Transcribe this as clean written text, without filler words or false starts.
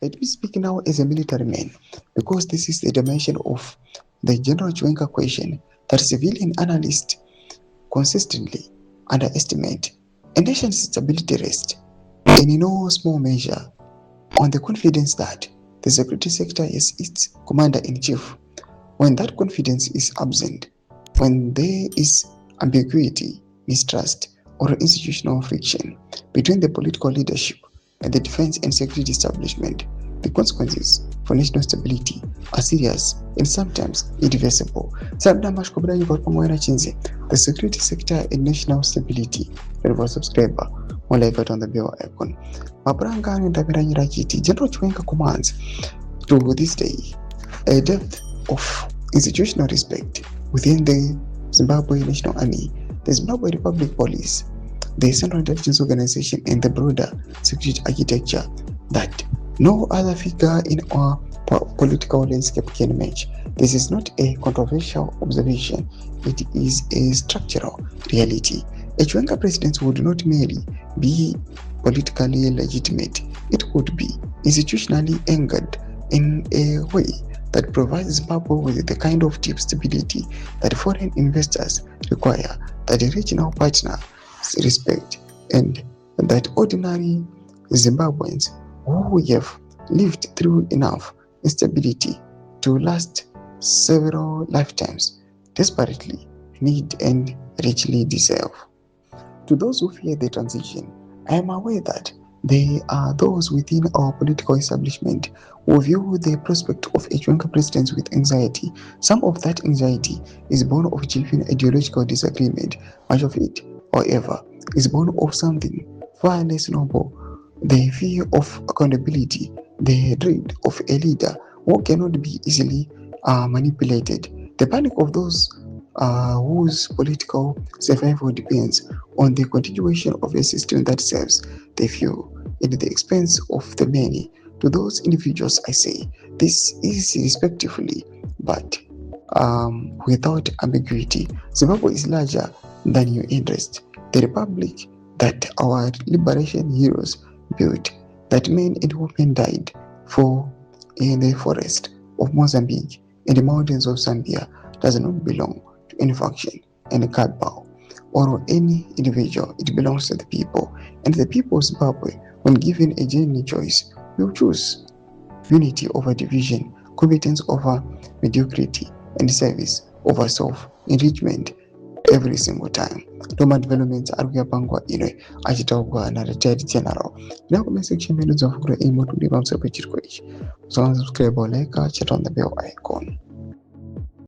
Let me speak now as a military man, because this is the dimension of the General Chwenga question that civilian analysts consistently underestimate. A nation's stability rests, in no small measure, on the confidence that the security sector is its commander-in-chief. When that confidence is absent, when there is ambiguity, mistrust, or institutional friction between the political leadership and the defense and security establishment, the consequences for national stability are serious and sometimes irreversible. The security sector and national stability. Subscriber, more like it on the bell icon. General Chwenga commands to this day a depth of institutional respect within the Zimbabwe National Army, the Zimbabwe Republic Police, the Central Intelligence Organization, and the broader security architecture that no other figure in our political landscape can match. This is not a controversial observation, it is a structural reality. A Chwenga presidency would not merely be politically legitimate, it would be institutionally anchored in a way that provides Zimbabwe with the kind of deep stability that foreign investors require, that regional partners respect, and that ordinary Zimbabweans who have lived through enough instability to last several lifetimes desperately need and richly deserve. To those who fear the transition, I am aware that there are those within our political establishment who view the prospect of a Chwenga presidency with anxiety. Some of that anxiety is born of genuine ideological disagreement. Much of it, however, is born of something far less noble: the fear of accountability, the dread of a leader who cannot be easily manipulated, the panic of those whose political survival depends on the continuation of a system that serves the few at the expense of the many. To those individuals, I say, this is respectively, but without ambiguity. Zimbabwe is larger than your interest. The republic that our liberation heroes built, that men and women died for in the forest of Mozambique and the mountains of Zambia, does not belong to any faction, any cabal, or any individual. It belongs to the people, and the people of Zimbabwe, when given a genuine choice, will choose unity over division, competence over mediocrity, and service over self-enrichment every single time. Toma developments are kuyapangwa ine achitaurwa na retired general. Now comment section menu dzavhura imo tulipa musapechiriko ichi. Subscribe or like, chat on the bell icon.